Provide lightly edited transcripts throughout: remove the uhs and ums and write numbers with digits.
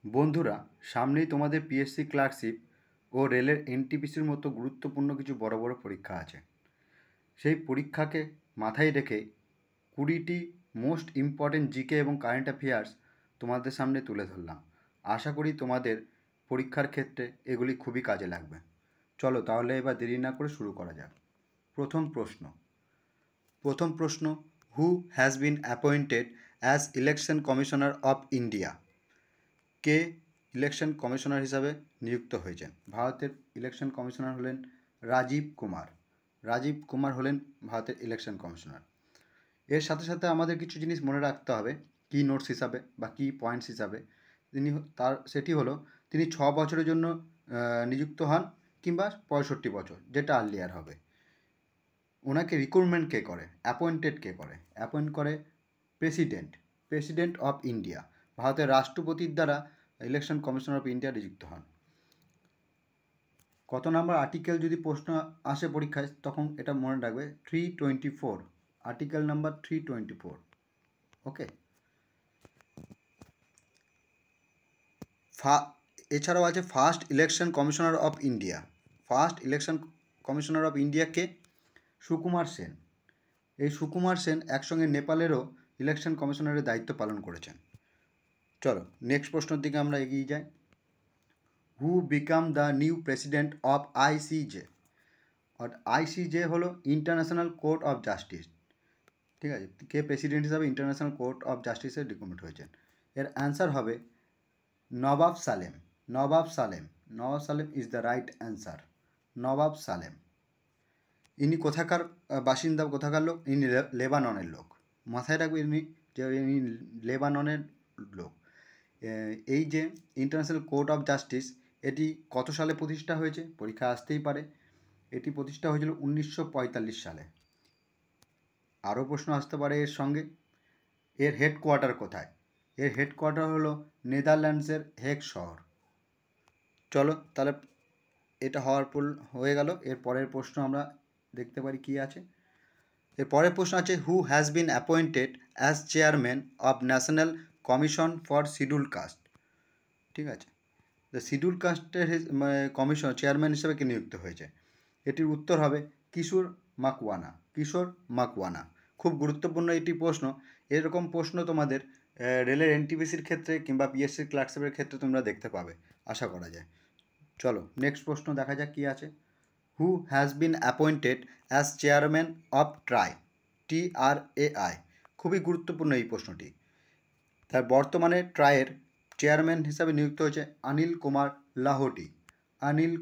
বন্ধুরা, সামনেই তোমাদের পিএসসি ক্লার্কশিপ ও রেলের এনটিপিসির মতো গুরুত্বপূর্ণ কিছু বড় বড় পরীক্ষা আছে। সেই পরীক্ষাকে মাথায় রেখে 20টি মোস্ট ইম্পর্ট্যান্ট জিকে এবং কারেন্ট অ্যাফেয়ার্স তোমাদের সামনে তুলে ধরলাম। আশা করি তোমাদের পরীক্ষার ক্ষেত্রে এগুলি খুবই কাজে লাগবে। চলো তাহলে এবার দেরি না করে শুরু করা যাক। প্রথম প্রশ্ন, who has been appointed as election commissioner of India? K election commissioner হিসাবে নিযুক্ত হয়েছেন? ভারতের ইলেকশন কমিশনার হলেন রাজীব কুমার। রাজীব কুমার হলেন ভারতের ইলেকশন কমিশনার। এর সাথে সাথে আমাদের কিছু জিনিস মনে রাখতে হবে কি নোটস হিসাবে বা কি পয়েন্টস হিসাবে। সেটি হলো তিনি 6 বছরের জন্য নিযুক্ত হন কিংবা 65 বছর, যেটা আর্লিয়ার হবে। ওনাকে রিক্রুটমেন্ট কে করে, অ্যাপয়েন্টেড কে করে? অ্যাপয়েন্ট করে প্রেসিডেন্ট অফ ইন্ডিয়া। ভারতের রাষ্ট্রপতির দ্বারা ইলেকশন কমিশনার অফ ইন্ডিয়া নিযুক্ত হন। কত নাম্বার আর্টিকেল যদি প্রশ্ন আসে পরীক্ষায় তখন এটা মনে রাখবে 324, আর্টিকেল নাম্বার 324। ওকে। এছাড়াও আছে first election commissioner of India. First election commissioner of ইন্ডিয়াকে সুকুমার সেন। এই সুকুমার সেন একসঙ্গে নেপালেরও ইলেকশন কমিশনারের দায়িত্ব পালন করেছেন। চলো নেক্সট প্রশ্নের দিকে আমরা এগিয়ে যাই। Who become the new president of ICJ? আর আইসিজে হলো ইন্টারন্যাশনাল কোর্ট অফ জাস্টিস। ঠিক আছে, কে প্রেসিডেন্ট হিসাবে ইন্টারন্যাশনাল কোর্ট অফ জাস্টিসের রিক্রুটমেন্ট হয়েছেন? এর অ্যান্সার হবে Nawaf Salam. Nawaf Salam is the right answer. Nawaf Salam. ইনি কোথাকার বাসিন্দা, কোথাকার লোক? ইনি লেবাননের লোক। মাথায় রাখবে ইনি লেবাননের লোক। এই যে ইন্টারন্যাশনাল কোর্ট অফ জাস্টিস, এটি কত সালে প্রতিষ্ঠা হয়েছে? পরীক্ষা আসতেই পারে। এটি প্রতিষ্ঠা হয়েছিল 1945 সালে। আরও প্রশ্ন আসতে পারে এর সঙ্গে, এর হেডকোয়ার্টার কোথায়? এর হেডকোয়ার্টার হলো নেদারল্যান্ডসের হেগ শহর। চলো তাহলে এটা হয়ে গেল। এর পরের প্রশ্ন আমরা দেখতে পারি কি আছে। এর পরের প্রশ্ন আছে who has been appointed as chairman of national commission for scheduled caste? ঠিক আছে, দ্য শিডিউল কাস্টের কমিশন চেয়ারম্যান হিসেবে কে নিযুক্ত হয়েছে? এটির উত্তর হবে কিশোর মাকওয়ানা। খুব গুরুত্বপূর্ণ এটি প্রশ্ন। এরকম প্রশ্ন তোমাদের রেলের এনটিপিসির ক্ষেত্রে কিংবা পিএসসির ক্লার্কশিপের ক্ষেত্রে তোমরা দেখতে পাবে, আশা করা যায়। চলো নেক্সট প্রশ্ন দেখা যাক কী আছে। Who has been appointed as chairman of TRAI? খুবই গুরুত্বপূর্ণ এই প্রশ্নটি। তার বর্তমানে ট্রাইয়ের চেয়ারম্যান হিসাবে নিযুক্ত হয়েছে অনিল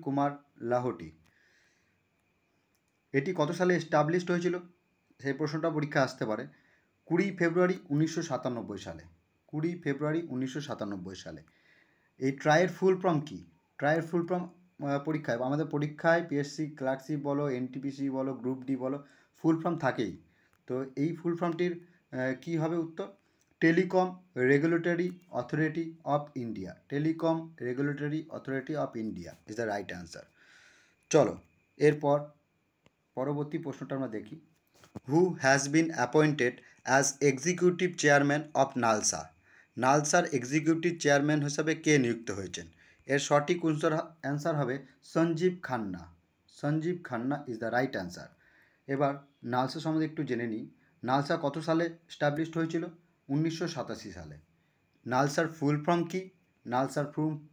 কুমার লাহোটি। এটি কত সালে এস্টাবলিশড হয়েছিল? সেই প্রশ্নটা পরীক্ষা আসতে পারে। 20 ফেব্রুয়ারি 1997 সালে। 20 ফেব্রুয়ারি 1997 সালে। এই ট্রাইয়ের ফুল ফর্ম কী? ট্রাইয়ের ফুল ফর্ম পরীক্ষায় আমাদের পরীক্ষায় পিএসসি ক্লার্কশিপ বলো, এনটিপিসি বলো, গ্রুপ ডি বলো, ফুল ফর্ম থাকেই। তো এই ফুল ফর্মটির কী হবে উত্তর? Telecom regulatory authority of India. Telecom regulatory authority of India is the right answer. চলো এরপর পরবর্তী প্রশ্নটা আমরা দেখি। Who has been appointed as executive chairman of NALSA? নালসার এক্সিকিউটিভ চেয়ারম্যান হিসাবে কে নিযুক্ত হয়েছেন? এর সঠিক অ্যান্সার হবে Sanjiv Khanna is the right answer. এবার নালসা সম্বন্ধে একটু জেনে নিই। নালসা কত সালে এস্টাবলিশড হয়েছিল? 1987 সালে। নালসার ফুল ফর্ম কী? নালসার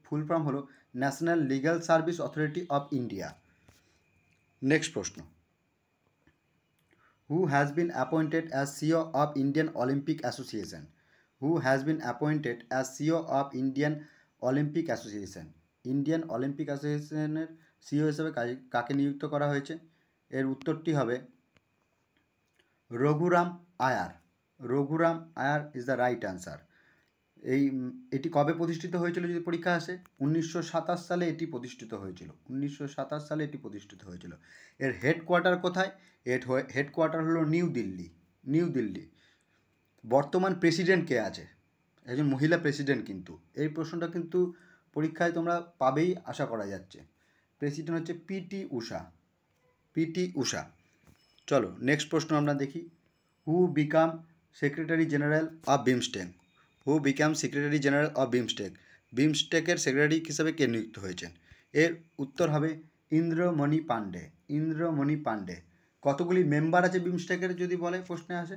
ফুল ফর্ম হলো national legal service authority of India. Next প্রশ্ন, who has been appointed as CEO of Indian Olympic Association? Who has been appointed as CEO of Indian Olympic Association? Indian Olympic অ্যাসোসিয়েশনের CEO হিসেবে কাকে নিযুক্ত করা হয়েছে? এর উত্তরটি হবে Raghuram Iyer is the right answer. এটি কবে প্রতিষ্ঠিত হয়েছিল যদি পরীক্ষা আসে? 1927 সালে এটি প্রতিষ্ঠিত হয়েছিল। 1927 সালে এটি প্রতিষ্ঠিত হয়েছিল। এর হেডকোয়ার্টার কোথায়? এর হেডকোয়ার্টার হলো নিউ দিল্লি। বর্তমান প্রেসিডেন্ট কে আছে? একজন মহিলা প্রেসিডেন্ট কিন্তু। এই প্রশ্নটা কিন্তু পরীক্ষায় তোমরা পাবেই আশা করা যাচ্ছে। প্রেসিডেন্ট হচ্ছে পিটি ঊষা। চলো নেক্সট প্রশ্ন আমরা দেখি। Who become secretary general of BIMSTEC? Who become secretary general of BIMSTEC? বিমস্টেকের সেক্রেটারি হিসেবে কে নিযুক্ত হয়েছেন? এর উত্তর হবে ইন্দ্রমণি পাণ্ডে। ইন্দ্রমণি পাণ্ডে। কতগুলি মেম্বার আছে বিমস্টেকের যদি বলে প্রশ্নে আসে?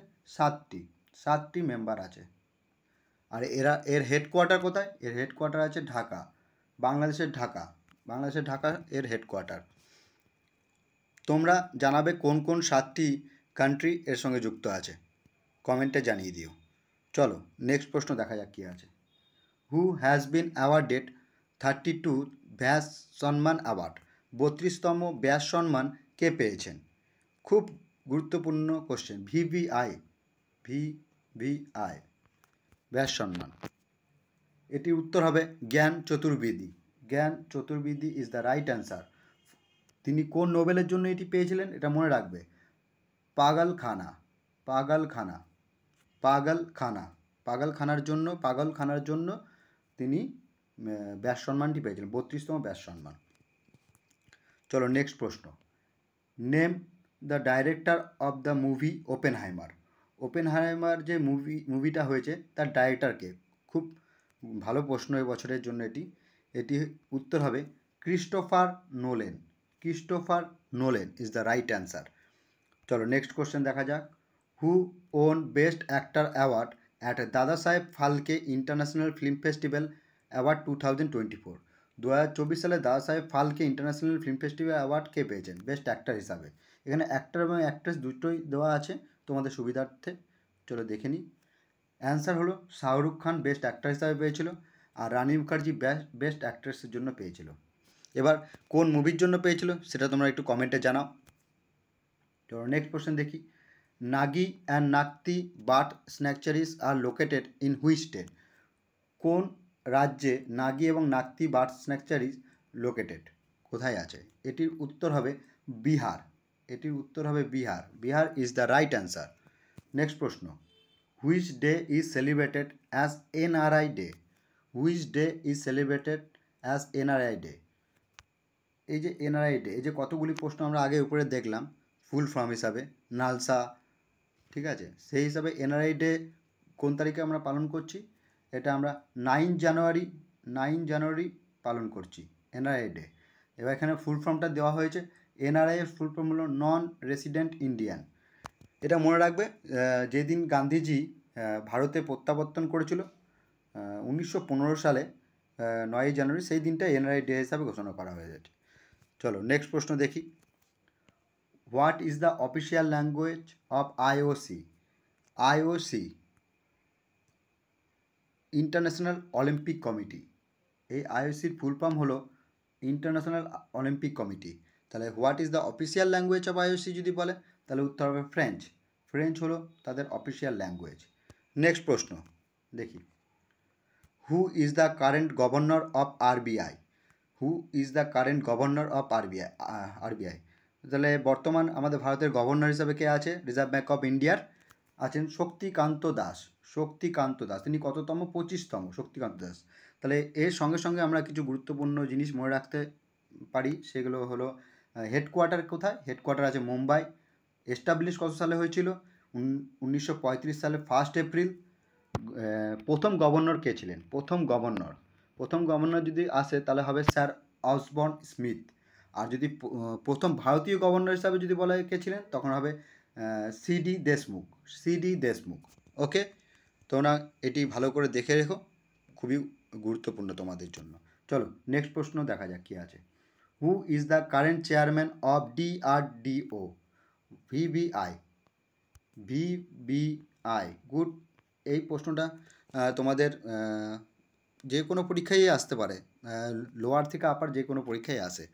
7টি মেম্বার আছে। আর এর হেডকোয়ার্টার কোথায়? এর হেডকোয়ার্টার আছে ঢাকা, বাংলাদেশের ঢাকা এর হেডকোয়ার্টার। তোমরা জানাবে কোন কোন 7টি কান্ট্রি এর সঙ্গে যুক্ত আছে, কমেন্টে জানিয়ে দিও। চলো নেক্সট প্রশ্ন দেখা যাক কী আছে। হু হ্যাজ বিন অ্যাওয়ার্ডেড 32 ব্যাস সম্মান অ্যাওয়ার্ড? 32তম ব্যাস সম্মান কে পেয়েছেন? খুব গুরুত্বপূর্ণ কোশ্চেন। ভিভিআই ব্যাস সম্মান। এটির উত্তর হবে জ্ঞান চতুর্বেদী। জ্ঞান Chaturvedi is the right answer. তিনি কোন নোবেলের জন্য এটি পেয়েছিলেন এটা মনে রাখবে। পাগলখানার জন্য তিনি ব্যাস সম্মানটি পেয়েছিলেন, 32তম ব্যাস সম্মান। চলো নেক্সট প্রশ্ন। Name the director of the movie Oppenheimer যে মুভিটা হয়েছে তার ডাইরেক্টরকে? খুব ভালো প্রশ্ন এই বছরের জন্য এটি উত্তর হবে Christopher Nolan is the right answer. চলো নেক্সট কোশ্চেন দেখা যাক। Who won best actor award at Dada Saheb Phalke international film festival award 2024? 2024 সালে Dada Saheb Phalke international film festival award কে পেয়েছেন বেস্ট অ্যাক্টর হিসাবে? এখানে অ্যাক্টর এবং অ্যাক্ট্রেস দুটোই দেওয়া আছে তোমাদের সুবিধার্থে। চলো দেখে নিই। অ্যান্সার হলো শাহরুখ খান বেস্ট অ্যাক্টর হিসাবে পেয়েছিল, আর রানী মুখার্জি বেস্ট অ্যাক্ট্রেসের জন্য পেয়েছিল। এবার কোন মুভির জন্য পেয়েছিল সেটা তোমরা একটু কমেন্টে জানাও। চলো নেক্সট কোশ্চেন দেখি। Nagi and Nakti bird sanctuaries are located in which state? কোন রাজ্যে নাগি এবং নাকতি বার্ড স্যাংচুয়ারিজ লোকেটেড, কোথায় আছে? এটির উত্তর হবে Bihar. Bihar is the right answer. Next প্রশ্ন। Which day is celebrated as NRI day? এই যে এনআরআই ডে, এই যে কতগুলি প্রশ্ন আমরা আগে উপরে দেখলাম ফুল ফর্ম হিসাবে নালসা, ঠিক আছে? সেই হিসাবে এনআরআই ডে কোন তারিখে আমরা পালন করছি? এটা আমরা 9 জানুয়ারি পালন করছি এনআরআই ডে। এবার এখানে ফুল ফর্মটা দেওয়া হয়েছে। এনআরআই এর ফুল ফর্ম হলো নন রেসিডেন্ট ইন্ডিয়ান। এটা মনে রাখবে, যেদিন গান্ধীজি ভারতে প্রত্যাবর্তন করেছিল 1915 সালে 9 জানুয়ারি, সেই দিনটা এনআরআই ডে হিসাবে ঘোষণা করা হয়েছে। চলো নেক্সট প্রশ্ন দেখি। What is the official language of IOC international Olympic committee? এই আইওসির ফুল ফর্ম হলো ইন্টারন্যাশনাল অলিম্পিক কমিটি। তাহলে what is the official language of IOC যদি বলে তাহলে উত্তর হবে ফ্রেঞ্চ হলো তাদের অফিসিয়াল ল্যাঙ্গুয়েজ। নেক্সট প্রশ্ন দেখি। Who is the current governor of RBI? RBI তাহলে বর্তমান আমাদের ভারতের গভর্নর হিসাবে কে আছে? রিজার্ভ ব্যাঙ্ক অফ ইন্ডিয়ার আছেন শক্তিকান্ত দাস। তিনি কততম? 25তম শক্তিকান্ত দাস। তাহলে এর সঙ্গে সঙ্গে আমরা কিছু গুরুত্বপূর্ণ জিনিস মনে রাখতে পারি, সেগুলো হলো হেডকোয়ার্টার কোথায়? হেডকোয়ার্টার আছে মুম্বাই। এস্টাবলিশ কত সালে হয়েছিল? 1935 সালে 1 এপ্রিল। প্রথম গভর্নর কে ছিলেন? প্রথম গভর্নর যদি আসে তাহলে হবে স্যার অসবর্ন স্মিথ। আর যদি প্রথম ভারতীয় গভর্নর হিসাবে যদি বলা কে ছিলেন তখন হবে সিডি দেশমুখ। ওকে, তোমরা এটি ভালো করে দেখে রেখো, খুবই গুরুত্বপূর্ণ তোমাদের জন্য। চলো নেক্সট প্রশ্ন দেখা যাক কী আছে। হু is the current chairman of DRDO? VVI good. এই প্রশ্নটা তোমাদের যে কোনো পরীক্ষায় আসতে পারে, লোয়ার থেকে আপার যে কোনো পরীক্ষায় আসে।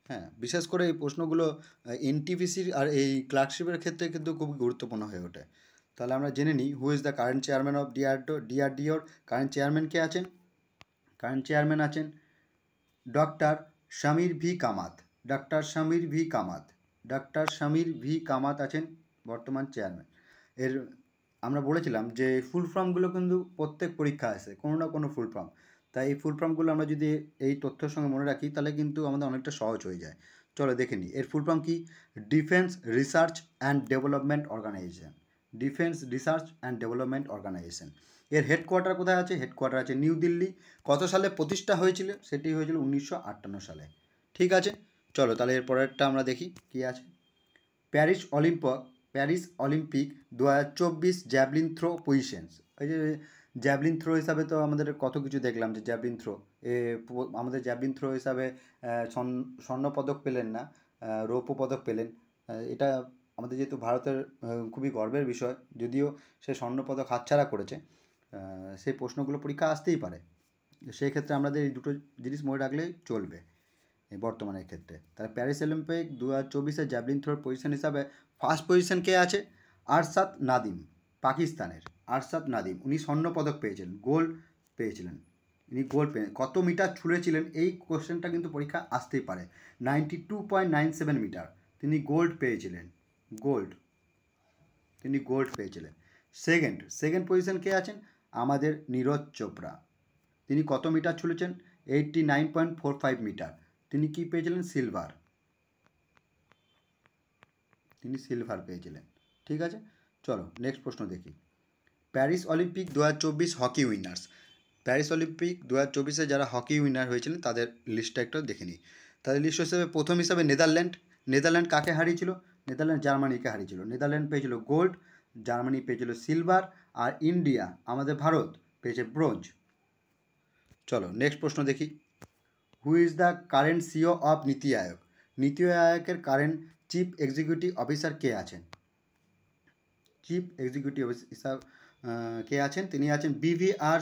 হ্যাঁ, বিশেষ করে এই প্রশ্নগুলো এনটিপিসির আর এই ক্লার্কশিপের ক্ষেত্রে কিন্তু খুব গুরুত্বপূর্ণ হয়ে ওঠে। তাহলে আমরা জেনে নিই who is the current chairman of ডিআরডিওর কারেন্ট চেয়ারম্যান কে আছেন? কারেন্ট চেয়ারম্যান আছেন ডক্টর সমীর ভি কামাত আছেন বর্তমান চেয়ারম্যান। এর আমরা বলেছিলাম যে ফুল ফর্মগুলো কিন্তু প্রত্যেক পরীক্ষা আসে কোনো না কোনো ফুল ফর্ম, তাই এই ফুল ফর্মগুলো আমরা যদি এই তথ্যের সঙ্গে মনে রাখি তাহলে কিন্তু আমাদের অনেকটা সহজ হয়ে যায়। চলো দেখে নিই এর ফুল ফর্ম কি। Defence research and development organisation. এর হেডকোয়ার্টার কোথায় আছে? হেডকোয়ার্টার আছে নিউ দিল্লি। কত সালে প্রতিষ্ঠা হয়েছিল? সেটি হয়েছিল 1958 সালে। ঠিক আছে, চলো তাহলে এর পরেরটা আমরা দেখি কী আছে। Paris Olympic 2024 javelin throw positions. এই যে জ্যাভলিন থ্রো হিসাবে তো আমাদের কত কিছু দেখলাম, যে জ্যাভলিন থ্রো আমাদের জ্যাভলিন থ্রো হিসাবে স্বর্ণপদক পেলেন না, রৌপ্য পদক পেলেন। এটা আমাদের যেহেতু ভারতের খুবই গর্বের বিষয়, যদিও সে স্বর্ণপদক হাতছাড়া করেছে। সেই প্রশ্নগুলো পরীক্ষা আসতেই পারে, সেই ক্ষেত্রে আমাদের এই দুটো জিনিস মনে রাখলেই চলবে এই বর্তমানের ক্ষেত্রে। তাহলে প্যারিস অলিম্পিক 2024 জ্যাভলিন থ্রোর পজিশন হিসাবে ফার্স্ট পজিশন কে আছে? আরশাদ নাদিম, পাকিস্তানের আরশাদ নাদিম। উনি স্বর্ণপদক পেয়েছিলেন, গোল্ড পেয়েছিলেন। ইনি গোল্ড পেয়ে কত মিটার ছুঁড়েছিলেন এই কোশ্চেনটা কিন্তু পরীক্ষা আসতেই পারে। 92.97 মিটার তিনি গোল্ড পেয়েছিলেন, তিনি গোল্ড পেয়েছিলেন। সেকেন্ড পজিশন কে আছেন? আমাদের নীরজ চোপড়া। তিনি কত মিটার ছুঁড়েছেন? 89.45 মিটার। তিনি কি পেয়েছিলেন? সিলভার। তিনি সিলভার পেয়েছিলেন। ঠিক আছে, চলো নেক্সট প্রশ্ন দেখি। Paris Olympic 2024 hockey winners. Paris Olympic 2024 যারা হকি উইনার হয়েছিলেন তাদের লিস্টটা একটু দেখে নিই। তাদের লিস্ট হিসেবে প্রথম হিসাবে নেদারল্যান্ড কাকে হারিয়েছিল? নেদারল্যান্ড জার্মানিকে হারিয়েছিল। নেদারল্যান্ড পেয়েছিল গোল্ড, জার্মানি পেয়েছিল সিলভার, আর ইন্ডিয়া আমাদের ভারত পেয়েছে ব্রোঞ্জ। চলো নেক্সট প্রশ্ন দেখি। Who is the current CO of নীতি আয়োগ? নীতি আয়োগের কারেন্ট চিফ এক্সিকিউটিভ অফিসার কে আছেন? চিফ এক্সিকিউটিভ অফিসার কে আছেন? তিনি আছেন বিভিআর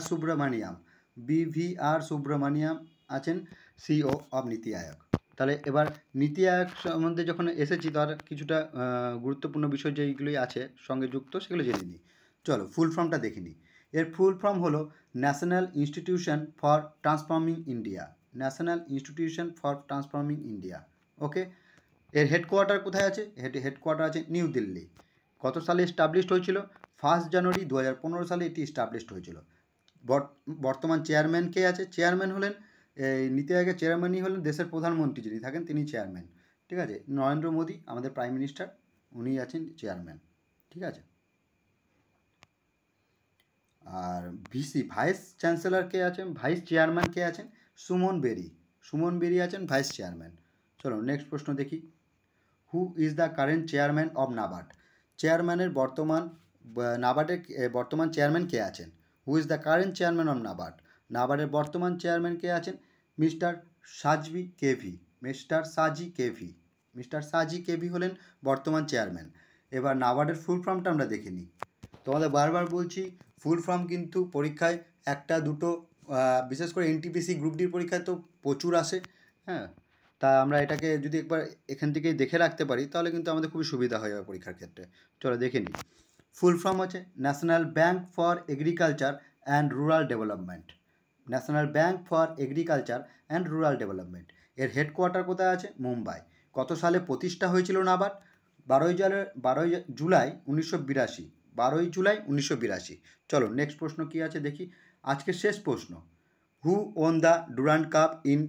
সুব্রমণিয়াম আছেন সিও অফ নীতি আয়োগ। তাহলে এবার নীতি আয়োগ সম্বন্ধে যখন এসেছি, তার কিছুটা গুরুত্বপূর্ণ বিষয় যেইগুলি আছে সঙ্গে যুক্ত সেগুলো জেনে নিই। চলো ফুল ফর্মটা দেখে নিই। এর ফুল ফর্ম হলো national institution for transforming India. National institution for transforming India. Okay, এর হেডকোয়ার্টার কোথায় আছে? হেডকোয়ার্টার আছে নিউ দিল্লি। কত সালে এস্টাবলিশড হয়েছিল? 1 জানুয়ারি 2015 সালে এটি এস্টাবলিশড হয়েছিল। বর্তমান চেয়ারম্যান কে আছে? চেয়ারম্যান হলেন এই নীতি আয়োগের চেয়ারম্যানই হলেন দেশের প্রধানমন্ত্রী যিনি থাকেন, তিনি চেয়ারম্যান। ঠিক আছে, নরেন্দ্র মোদী আমাদের প্রাইম মিনিস্টার, উনি আছেন চেয়ারম্যান। ঠিক আছে, আর ভাইস চ্যান্সেলর কে আছেন? ভাইস চেয়ারম্যান কে আছেন? সুমন বেরি আছেন ভাইস চেয়ারম্যান। চলো নেক্সট প্রশ্ন দেখি। Who is the current chairman of NABARD? নাবার্ডের বর্তমান চেয়ারম্যান কে আছেন? Who is the current chairman of NABARD? নাবার্ডের বর্তমান চেয়ারম্যান কে আছেন? মিস্টার সাজি কেভি হলেন বর্তমান চেয়ারম্যান। এবার নাবার্ডের ফুল ফর্মটা আমরা দেখে নিই। তোমাদের বারবার বলছি, ফুল ফর্ম কিন্তু পরীক্ষায় একটা দুটো, বিশেষ করে এনটিপিসি গ্রুপ ডির পরীক্ষায় তো প্রচুর আসে। হ্যাঁ, তা আমরা এটাকে যদি একবার এখান থেকেই দেখে রাখতে পারি তাহলে কিন্তু আমাদের খুবই সুবিধা হয়ে যাবে পরীক্ষার ক্ষেত্রে। চলো দেখে নিই। ফুল ফর্ম হচ্ছে national bank for agriculture and rural development. National bank for agriculture and rural development. এর হেডকোয়ার্টার কোথায় আছে? মুম্বাই। কত সালে প্রতিষ্ঠা হয়েছিল নাবার্ড? 12 জুলাই 1982। 12 জুলাই 1982। চলো নেক্সট প্রশ্ন কী আছে দেখি। আজকের শেষ প্রশ্ন। Who won the Durand cup in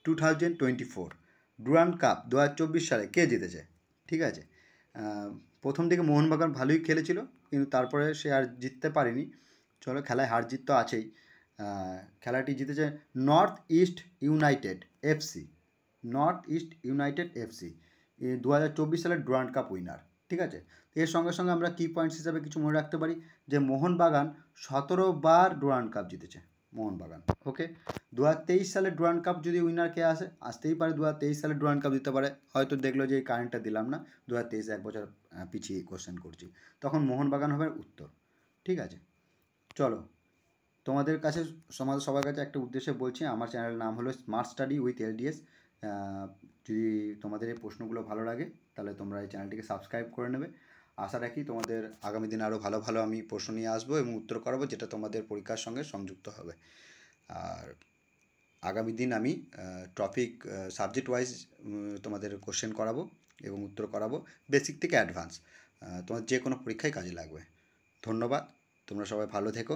2024? Durand cup 2024 সালে কে জিতেছে? ঠিক আছে, প্রথম দিকে মোহনবাগান ভালোই খেলেছিল, কিন্তু তারপরে সে আর জিততে পারেনি। চলো, খেলায় হার জিত তো আছেই। খেলাটি জিতেছে নর্থ ইস্ট ইউনাইটেড এফসি। 2024 সালের ডুরান্ড কাপ উইনার। ঠিক আছে, এর সঙ্গে সঙ্গে আমরা কি পয়েন্টস হিসাবে কিছু মনে রাখতে পারি, যে মোহনবাগান 17 বার ডুরান্ড কাপ জিতেছে মোহনবাগান। ওকে, 2023 সালের ডুরান্ড কাপ যদি উইনার কে আসতেই পারে, 2023 সালের ডুরান্ড কাপ দিতে পারে। হয়তো দেখলো যে এই কারেন্টটা দিলাম না, 2023 এক বছর পিছিয়ে কোশ্চেন করছি, তখন মোহনবাগান হবে উত্তর। ঠিক আছে, চলো তোমাদের কাছে সবার কাছে একটা উদ্দেশ্যে বলছি, আমার চ্যানেলের নাম হলো স্মার্ট স্টাডি উইথ এলডিএস। যদি তোমাদের এই প্রশ্নগুলো ভালো লাগে তাহলে তোমরা এই চ্যানেলটিকে সাবস্ক্রাইব করে নেবে। আশা রাখি তোমাদের আগামী দিনে আরও ভালো ভালো আমি প্রশ্ন নিয়ে আসবো এবং উত্তর করাবো, যেটা তোমাদের পরীক্ষার সঙ্গে সংযুক্ত হবে। আর আগামী দিন আমি টপিক সাবজেক্ট ওয়াইজ তোমাদের কোশ্চেন করাবো এবং উত্তর করাবো, বেসিক থেকে অ্যাডভান্স। তোমার যে কোনো পরীক্ষায় কাজে লাগবে। ধন্যবাদ, তোমরা সবাই ভালো থেকো।